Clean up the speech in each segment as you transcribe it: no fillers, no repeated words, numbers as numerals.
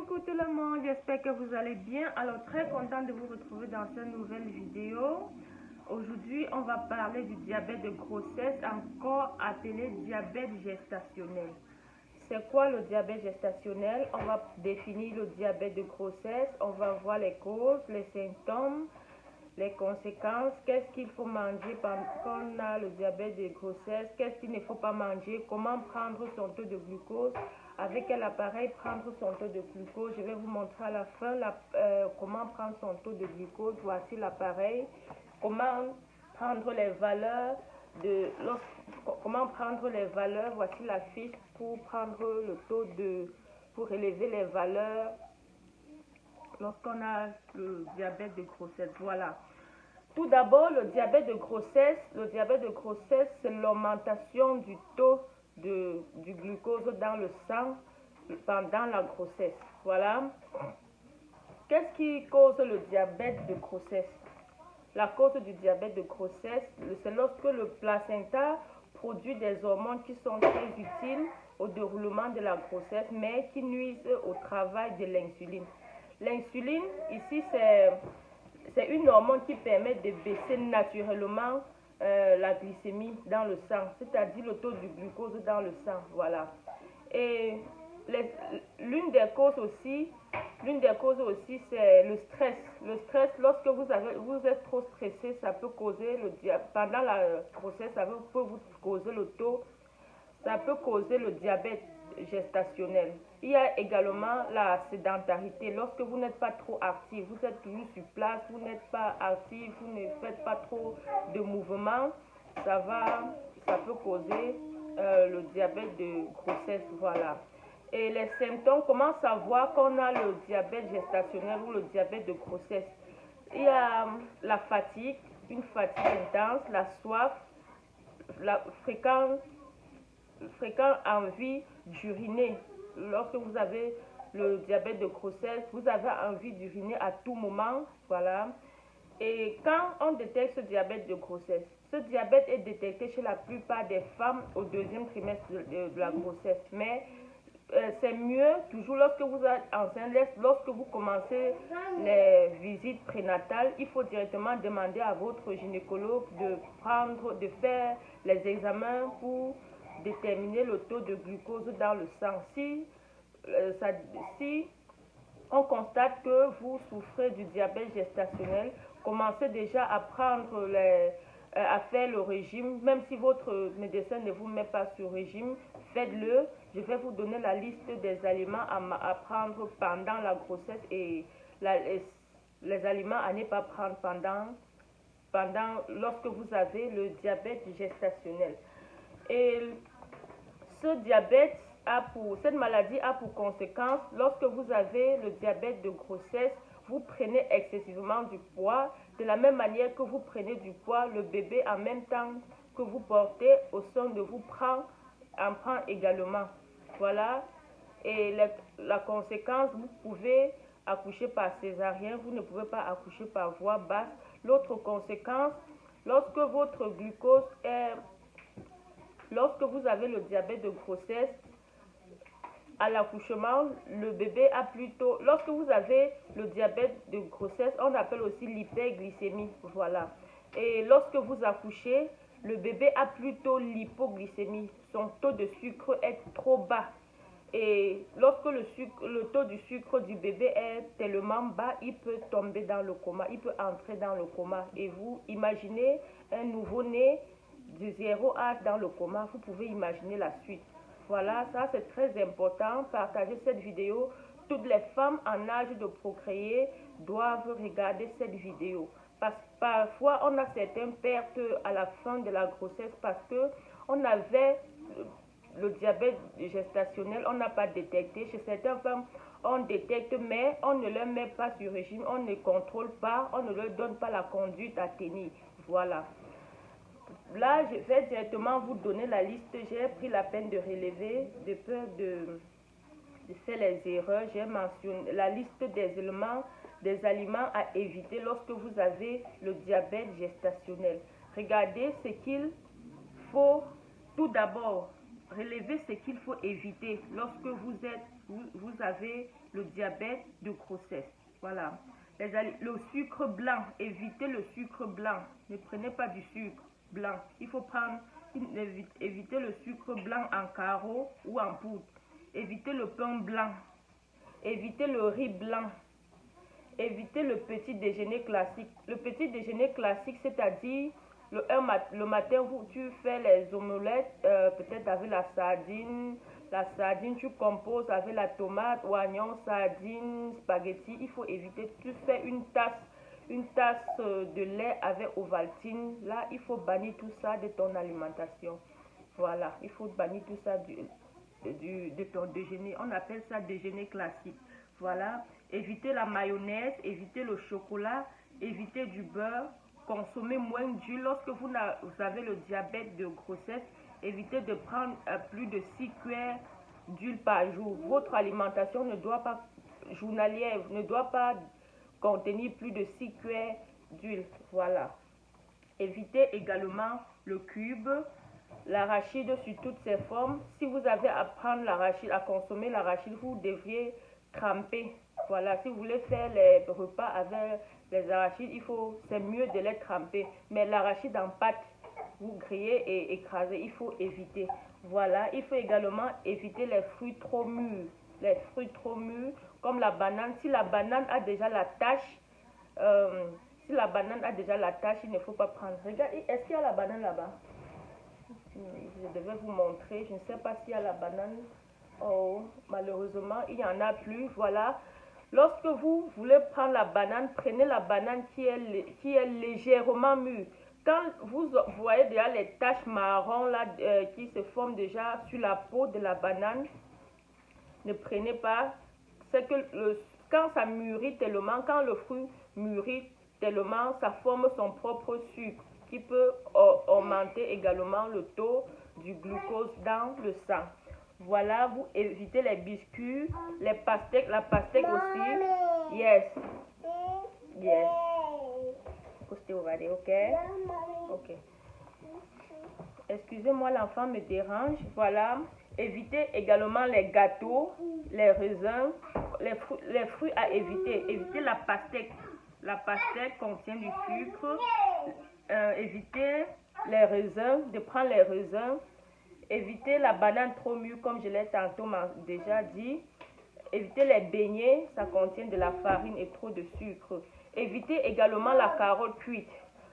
Coucou tout le monde, j'espère que vous allez bien. Alors très content de vous retrouver dans cette nouvelle vidéo. Aujourd'hui on va parler du diabète de grossesse, encore appelé diabète gestationnel. C'est quoi le diabète gestationnel? On va définir le diabète de grossesse, on va voir les causes, les symptômes, les conséquences, qu'est-ce qu'il faut manger quand on a le diabète de grossesse, qu'est-ce qu'il ne faut pas manger, comment prendre son taux de glucose, avec quel appareil prendre son taux de glucose. Je vais vous montrer à la fin comment prendre son taux de glucose. Voici l'appareil. Comment prendre les valeurs voici la fiche pour prendre le taux pour élever les valeurs lorsqu'on a le diabète de grossesse. Voilà. Tout d'abord, le diabète de grossesse, c'est l'augmentation du taux du glucose dans le sang pendant la grossesse. Voilà. Qu'est-ce qui cause le diabète de grossesse? La cause du diabète de grossesse, c'est lorsque le placenta produit des hormones qui sont très utiles au déroulement de la grossesse, mais qui nuisent au travail de l'insuline. L'insuline, ici, c'est une hormone qui permet de baisser naturellement la glycémie dans le sang, c'est-à-dire le taux du glucose dans le sang. Voilà. Et l'une des causes aussi, c'est le stress. Le stress, lorsque vous êtes trop stressé, ça peut causer pendant la grossesse, ça peut vous causer ça peut causer le diabète gestationnel. Il y a également la sédentarité. Lorsque vous n'êtes pas trop actif, vous êtes toujours sur place, vous n'êtes pas actif, vous ne faites pas trop de mouvements, ça peut causer le diabète de grossesse. Voilà. Et les symptômes, comment savoir qu'on a le diabète gestationnel ou le diabète de grossesse? Il y a la fatigue, une fatigue intense, la soif, la fréquente envie d'uriner. Lorsque vous avez le diabète de grossesse, vous avez envie d'uriner à tout moment. Voilà. Et quand on détecte ce diabète de grossesse, ce diabète est détecté chez la plupart des femmes au deuxième trimestre de la grossesse. Mais c'est mieux toujours lorsque vous êtes enceinte, lorsque vous commencez les visites prénatales, il faut directement demander à votre gynécologue de faire les examens pour déterminer le taux de glucose dans le sang. Si on constate que vous souffrez du diabète gestationnel, commencez déjà à à faire le régime. Même si votre médecin ne vous met pas sur régime, faites-le. Je vais vous donner la liste des aliments à prendre pendant la grossesse et les aliments à ne pas prendre lorsque vous avez le diabète gestationnel. Et cette maladie a pour conséquence, lorsque vous avez le diabète de grossesse, vous prenez excessivement du poids. De la même manière que vous prenez du poids, le bébé en même temps que vous portez au sein de vous en prend également. Voilà. Et la conséquence, vous pouvez accoucher par césarienne, vous ne pouvez pas accoucher par voie basse. L'autre conséquence, lorsque vous avez le diabète de grossesse, à l'accouchement, lorsque vous avez le diabète de grossesse, on appelle aussi l'hyperglycémie. Voilà. Et lorsque vous accouchez, le bébé a plutôt l'hypoglycémie. Son taux de sucre est trop bas. Et lorsque le taux du sucre du bébé est tellement bas, il peut tomber dans le coma, il peut entrer dans le coma. Et vous imaginez un nouveau-né de 0 à dans le coma, vous pouvez imaginer la suite. Voilà, ça c'est très important. Partagez cette vidéo. Toutes les femmes en âge de procréer doivent regarder cette vidéo. Parce que parfois, on a certaines pertes à la fin de la grossesse parce que on avait le diabète gestationnel, on n'a pas détecté. Chez certaines femmes, on détecte, mais on ne leur met pas sur régime, on ne contrôle pas, on ne leur donne pas la conduite à tenir. Voilà. Là, je vais directement vous donner la liste. J'ai pris la peine de relever, de peur de faire les erreurs. J'ai mentionné la liste des aliments à éviter lorsque vous avez le diabète gestationnel. Regardez ce qu'il faut tout d'abord. relever ce qu'il faut éviter lorsque vous avez le diabète de grossesse. Voilà. Le sucre blanc, évitez le sucre blanc. Ne prenez pas du sucre blanc. Il faut éviter le sucre blanc en carreaux ou en poudre. Évitez le pain blanc. Évitez le riz blanc. Évitez le petit déjeuner classique. Le petit déjeuner classique, c'est-à-dire le matin, tu fais les omelettes, peut-être avec la sardine. La sardine, tu composes avec la tomate, oignon, sardine, spaghetti. Il faut éviter. Tu fais une tasse de lait avec Ovaltine. Là, il faut bannir tout ça de ton alimentation. Voilà, il faut bannir tout ça de ton déjeuner. On appelle ça déjeuner classique. Voilà. Évitez la mayonnaise, évitez le chocolat, évitez du beurre. Consommez moins d'huile. Lorsque vous avez le diabète de grossesse, évitez de prendre plus de 6 cuillères d'huile par jour. Votre alimentation ne doit pas journalière, ne doit pas contenir plus de 6 cuillères d'huile. Voilà. Évitez également le cube, l'arachide sous toutes ses formes. Si vous avez à prendre l'arachide, à consommer l'arachide, vous devriez tremper. Voilà, si vous voulez faire les repas avec les arachides, c'est mieux de les tremper. Mais l'arachide en pâte, vous grillez et écrasez, il faut éviter. Voilà, il faut également éviter les fruits trop mûrs. Les fruits trop mûrs, comme la banane. Si la banane a déjà la tache, il ne faut pas prendre. Regarde, est-ce qu'il y a la banane là-bas? Je devais vous montrer. Je ne sais pas s'il y a la banane. Oh, malheureusement, il n'y en a plus. Voilà. Lorsque vous voulez prendre la banane, prenez la banane qui est légèrement mûre. Quand vous voyez déjà les taches marron là, qui se forment déjà sur la peau de la banane, ne prenez pas. C'est que quand ça mûrit tellement, quand le fruit mûrit tellement, ça forme son propre sucre qui peut augmenter également le taux du glucose dans le sang. Voilà, vous évitez les biscuits, les pastèques, la pastèque aussi. Yes. Yes. Stay over there, okay? Ok. Excusez-moi, l'enfant me dérange. Voilà. Évitez également les gâteaux, les raisins, les fruits à éviter. Évitez la pastèque. La pastèque contient du sucre. Évitez les raisins, de prendre les raisins. Évitez la banane trop mûre, comme je l'ai tantôt déjà dit. Évitez les beignets, ça contient de la farine et trop de sucre. Évitez également la carotte cuite.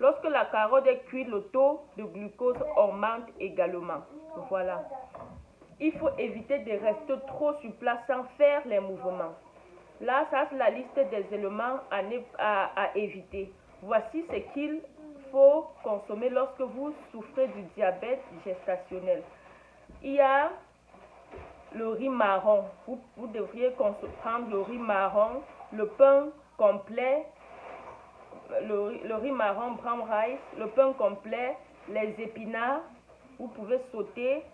Lorsque la carotte est cuite, le taux de glucose augmente également. Voilà. Il faut éviter de rester trop sur place sans faire les mouvements. Là, ça c'est la liste des éléments à éviter. Voici ce qu'il faut consommer lorsque vous souffrez du diabète gestationnel. Il y a le riz marron. Vous devriez prendre le riz marron, le pain complet, le riz marron brown rice, le pain complet, les épinards. Vous pouvez sauter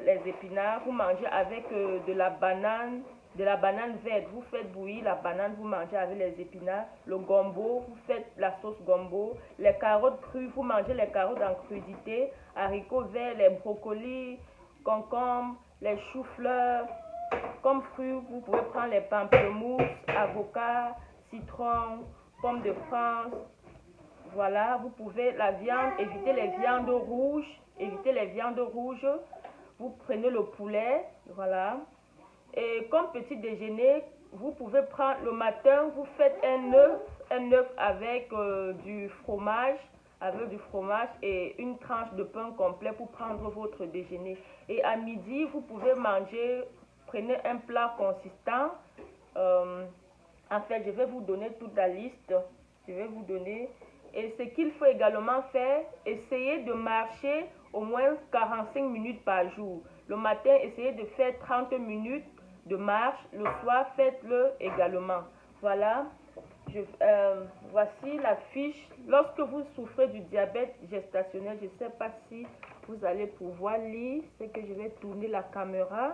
les épinards. Vous mangez avec de la banane verte. Vous faites bouillir la banane, vous mangez avec les épinards. Le gombo, vous faites la sauce gombo. Les carottes crues, vous mangez les carottes en crudité. Haricots verts, les brocolis, concombres, les choux-fleurs. Comme fruits, vous pouvez prendre les pamplemousses, avocats, citron, pommes de France. Voilà, vous pouvez la viande, évitez les viandes rouges. Évitez les viandes rouges. Vous prenez le poulet, voilà. Et comme petit déjeuner, vous pouvez prendre le matin, vous faites un œuf avec du fromage et une tranche de pain complet pour prendre votre déjeuner. Et à midi, vous pouvez prenez un plat consistant. En fait, je vais vous donner toute la liste. Je vais vous donner. Et ce qu'il faut également faire, essayez de marcher au moins 45 minutes par jour. Le matin, essayez de faire 30 minutes de marche. Le soir, faites-le également. Voilà. Voici la fiche. Lorsque vous souffrez du diabète gestationnel, je ne sais pas si vous allez pouvoir lire. C'est que je vais tourner la caméra.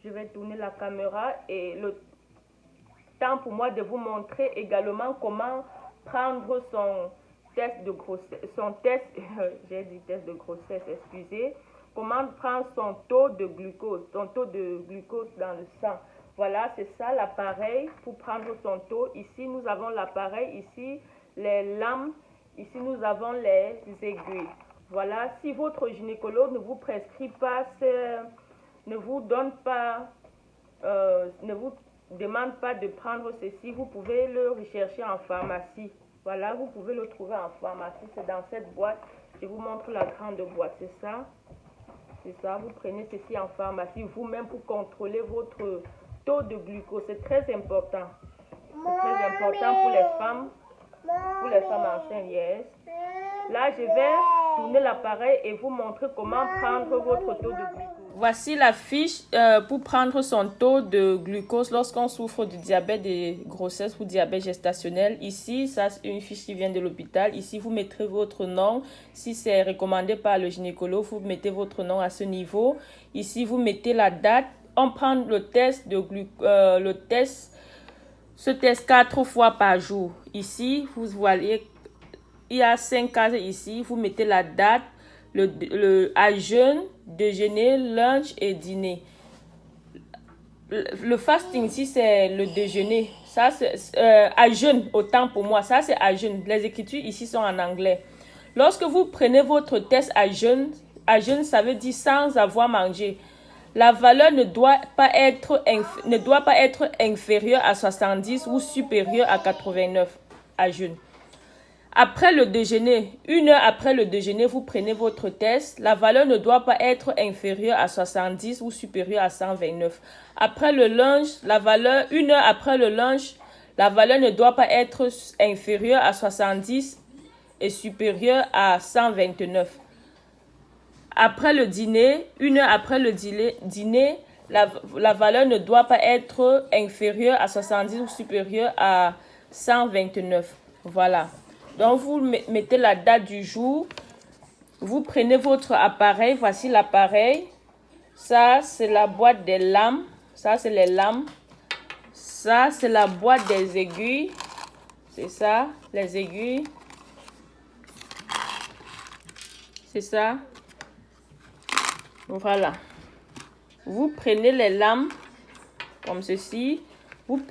Je vais tourner la caméra et le temps pour moi de vous montrer également comment prendre son test de grossesse, j'ai dit test de grossesse, excusez, comment prendre son taux de glucose dans le sang. Voilà, c'est ça l'appareil pour prendre son taux. Ici, nous avons l'appareil, ici, les lames, ici, nous avons les aiguilles. Voilà, si votre gynécologue ne vous prescrit pas, ne vous donne pas, ne vous demande pas de prendre ceci, vous pouvez le rechercher en pharmacie. Voilà, vous pouvez le trouver en pharmacie, c'est dans cette boîte. Je vous montre la grande boîte, c'est ça. C'est ça, vous prenez ceci en pharmacie vous-même pour contrôler votre taux de glucose. C'est très important. C'est très important pour les femmes enceintes, yes. Là, je vais tourner l'appareil et vous montrer comment prendre votre taux de glucose. Voici la fiche pour prendre son taux de glucose lorsqu'on souffre du diabète de grossesse ou diabète gestationnel. Ici, ça c'est une fiche qui vient de l'hôpital. Ici, vous mettrez votre nom. Si c'est recommandé par le gynécologue, vous mettez votre nom à ce niveau. Ici, vous mettez la date. On prend le test de ce test 4 fois par jour. Ici, vous voyez, il y a 5 cases ici. Vous mettez la date, à jeûne, déjeuner, lunch et dîner. Le fasting ici, c'est le déjeuner. Ça, c'est à jeûne, autant pour moi. Ça, c'est à jeûne. Les écritures ici sont en anglais. Lorsque vous prenez votre test à jeûne, ça veut dire sans avoir mangé. La valeur ne doit pas être inférieure à 70 ou supérieure à 89 à jeûne. Après le déjeuner, 1 heure après le déjeuner, vous prenez votre test. La valeur ne doit pas être inférieure à 70 ou supérieure à 129. Après le lunch, 1 heure après le lunch, la valeur ne doit pas être inférieure à 70 et supérieure à 129. Après le dîner, 1 heure après le dîner, la valeur ne doit pas être inférieure à 70 ou supérieure à 129. Voilà. Donc, vous mettez la date du jour. Vous prenez votre appareil. Voici l'appareil. Ça, c'est la boîte des lames. Ça, c'est les lames. Ça, c'est la boîte des aiguilles. C'est ça, les aiguilles. C'est ça. Voilà. Vous prenez les lames comme ceci. Vous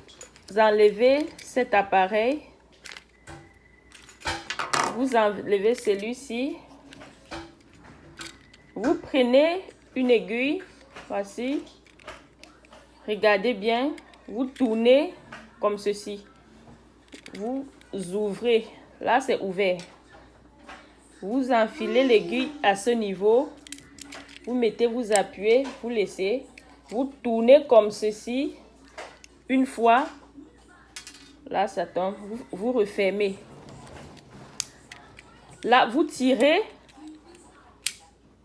enlevez cet appareil. Vous enlevez celui-ci. Vous prenez une aiguille. Voici. Regardez bien. Vous tournez comme ceci. Vous ouvrez. Là, c'est ouvert. Vous enfilez l'aiguille à ce niveau. Vous mettez, vous appuyez, vous laissez. Vous tournez comme ceci. Une fois. Là, ça tombe. Vous refermez. Là, vous tirez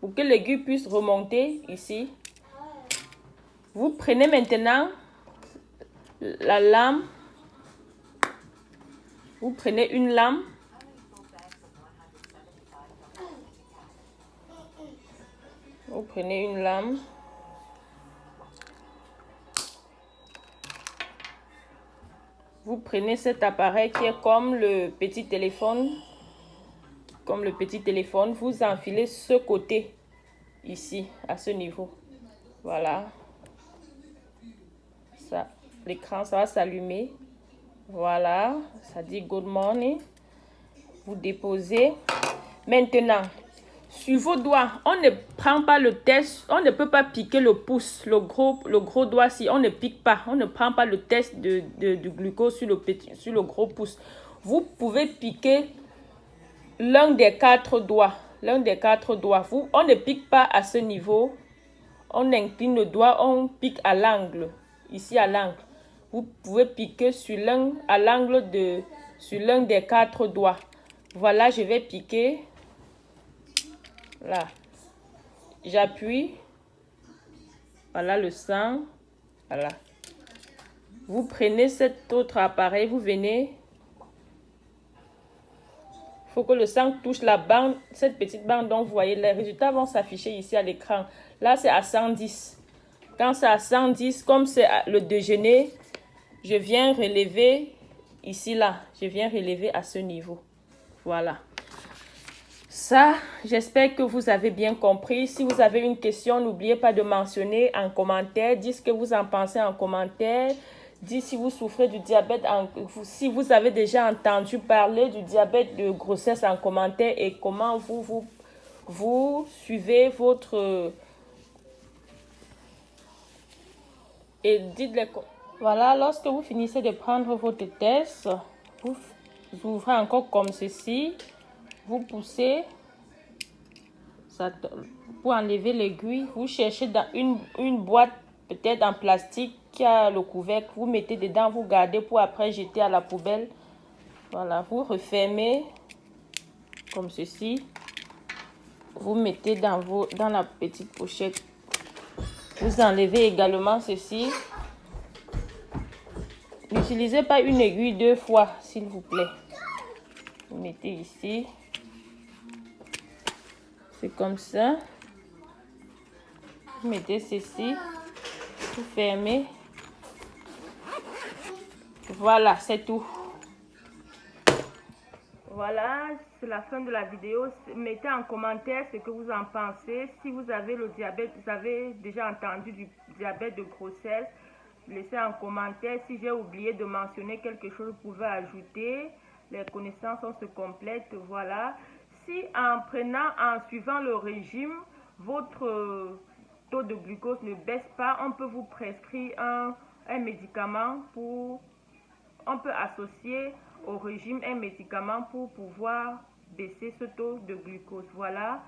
pour que l'aiguille puisse remonter ici. Vous prenez maintenant la lame. Vous prenez une lame. Vous prenez une lame. Vous prenez cet appareil qui est comme le petit téléphone. Comme le petit téléphone. Vous enfilez ce côté ici, à ce niveau. Voilà. Ça, l'écran, ça va s'allumer. Voilà. Ça dit good morning. Vous déposez. Maintenant, sur vos doigts, on ne prend pas le test, on ne peut pas piquer le pouce, le gros doigt, si on ne pique pas, on ne prend pas le test du glucose sur le gros pouce. Vous pouvez piquer l'un des 4 doigts, on ne pique pas à ce niveau, on incline le doigt, on pique à l'angle, ici à l'angle. Vous pouvez piquer sur l'angle sur l'un des 4 doigts. Voilà, je vais piquer. Là, j'appuie. Voilà le sang. Voilà. Vous prenez cet autre appareil, vous venez. Il faut que le sang touche la bande, cette petite bande dont vous voyez. Les résultats vont s'afficher ici à l'écran. Là, c'est à 110. Quand c'est à 110, comme c'est le déjeuner, je viens relever ici, là. Je viens relever à ce niveau. Voilà. Ça, j'espère que vous avez bien compris. Si vous avez une question, n'oubliez pas de mentionner en commentaire. Dites ce que vous en pensez en commentaire. Dites si vous souffrez du diabète, si vous avez déjà entendu parler du diabète de grossesse en commentaire et comment vous suivez votre... Et dites-les... Voilà, lorsque vous finissez de prendre votre test, vous ouvrez encore comme ceci. Vous poussez ça, pour enlever l'aiguille. Vous cherchez dans une boîte peut-être en plastique qui a le couvercle. Vous mettez dedans, vous gardez pour après jeter à la poubelle. Voilà, vous refermez comme ceci. Vous mettez dans la petite pochette. Vous enlevez également ceci. N'utilisez pas une aiguille 2 fois, s'il vous plaît. Vous mettez ici. C'est comme ça. Vous mettez ceci. Vous fermez. Voilà, c'est tout. Voilà, c'est la fin de la vidéo. Mettez en commentaire ce que vous en pensez. Si vous avez le diabète, vous avez déjà entendu du diabète de grossesse, laissez en commentaire. Si j'ai oublié de mentionner quelque chose, vous pouvez ajouter. Les connaissances, on se complète. Voilà. Si en suivant le régime, votre taux de glucose ne baisse pas, on peut vous prescrire un médicament pour... On peut associer au régime un médicament pour pouvoir baisser ce taux de glucose. Voilà.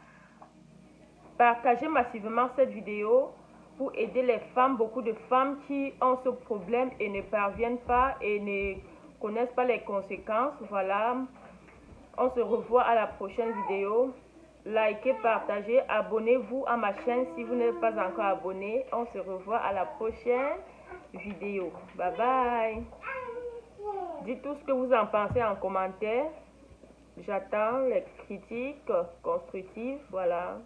Partagez massivement cette vidéo pour aider les femmes, beaucoup de femmes qui ont ce problème et ne parviennent pas et ne connaissent pas les conséquences. Voilà. On se revoit à la prochaine vidéo. Likez, partagez, abonnez-vous à ma chaîne si vous n'êtes pas encore abonné. On se revoit à la prochaine vidéo. Bye bye. Dites tout ce que vous en pensez en commentaire. J'attends les critiques constructives. Voilà.